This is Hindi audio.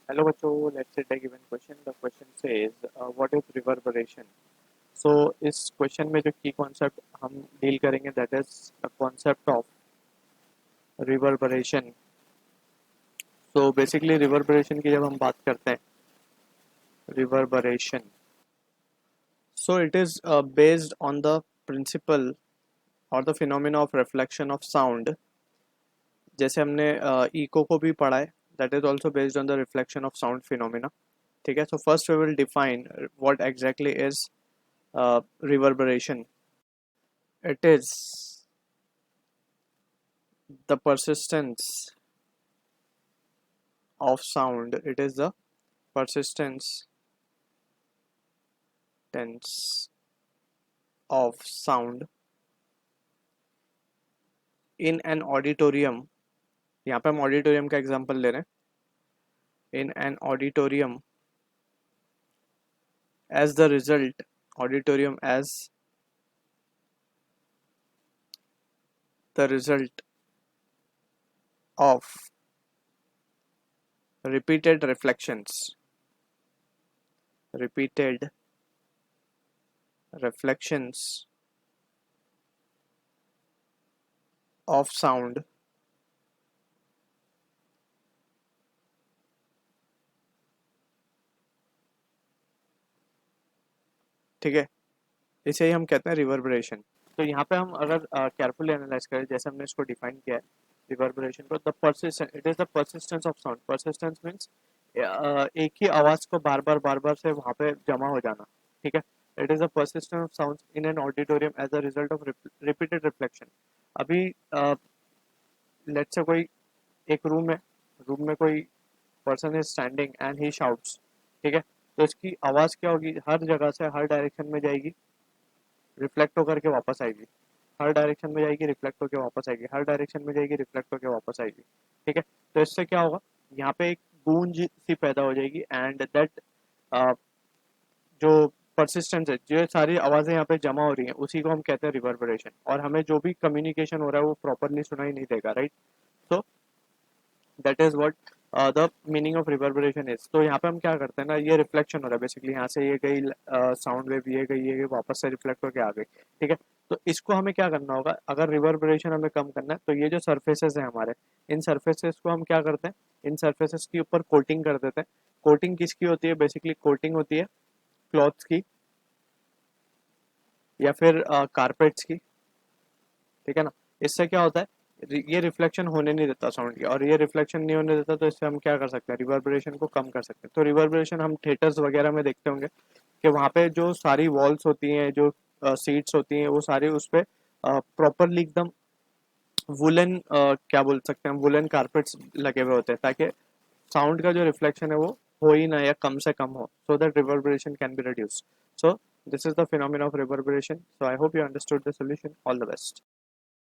Hello बच्चों, let's say take given question. The question says what is reverberation? So इस question में जो key concept हम deal करेंगे that is the concept of reverberation. So basically reverberation की जब हम बात करते हैं reverberation, so it is based on the principle or the phenomena of reflection of sound. जैसे हमने echo को भी पढ़ा है, that is also based on the reflection of sound phenomena. ठीक है, so first we will define what exactly is reverberation. It is the persistence of sound. It is the persistence of sound in an auditorium. यहाँ पे हम auditorium का example ले रहे हैं. In an auditorium, as the result, auditorium as the result of repeated reflections of sound ठीक है, इसे ही हम कहते हैं रिवर्बरेशन. तो यहाँ पे हम अगर केयरफुली एनालाइज करें जैसे हमने इसको डिफाइन किया है रिवर्बरेशन को, the persistence, it is the persistence of sound. Persistence means एक ही आवाज को बार बार से वहां पे जमा हो जाना. ठीक है, it is the persistence of sound in an auditorium as a result of repeated reflection. अभी लेट्स से कोई एक रूम में कोई person is standing and he shouts. ठीक है, तो इसकी आवाज क्या होगी, हर जगह से हर डायरेक्शन में जाएगी, रिफ्लेक्ट होकर के वापस आएगी. हर डायरेक्शन में जाएगी, रिफ्लेक्ट होकर वापस आएगी, हर डायरेक्शन में जाएगी, रिफ्लेक्ट होकर वापस आएगी. ठीक है, तो इससे क्या होगा, यहाँ पे एक गूंज सी पैदा हो जाएगी एंड दैट जो परसिस्टेंस है, जो सारी आवाजें यहाँ पे जमा हो रही हैं, उसी को हम कहते हैं रिवर्बरेशन. और हमें जो भी कम्युनिकेशन हो रहा है वो प्रॉपरली सुनाई नहीं देगा, राइट. तो that is what the meaning of reverberation is. तो यहाँ पे हम क्या करते हैं ना, ये रिफ्लेक्शन हो रहा है बेसिकली, यहाँ से ये गई साउंड वेव, ये गई वापस से रिफ्लेक्ट होकर आ गई. ठीक है, तो इसको हमें क्या करना होगा, अगर रिवर्बरेशन हमें कम करना है तो ये जो सरफेसेस हैं हमारे, इन सरफेसेस को हम क्या करते हैं, इन सरफेसेस के ऊपर कोटिंग कर देते हैं. कोटिंग किसकी होती है, बेसिकली कोटिंग होती है क्लॉथ्स की या फिर कारपेट्स की. ठीक है ना, इससे क्या होता है, ये रिफ्लेक्शन होने नहीं देता साउंड की, और ये रिफ्लेक्शन नहीं होने देता, तो इससे हम क्या कर सकते हैं, रिवर्बरेशन को कम कर सकते हैं. तो रिवर्बरेशन हम थिएटर्स वगैरह में देखते होंगे कि वहाँ पे जो सारी वॉल्स होती हैं, जो सीट्स होती हैं, वो सारी उस पर प्रॉपरली एकदम वुलन क्या बोल सकते हैं, वुलन कारपेट्स लगे हुए होते हैं, ताकि साउंड का जो रिफ्लेक्शन है वो हो ही ना या कम से कम हो, so that reverberation can be reduced. So this is the phenomenon of reverberation. So I hope you understood the solution. All the best.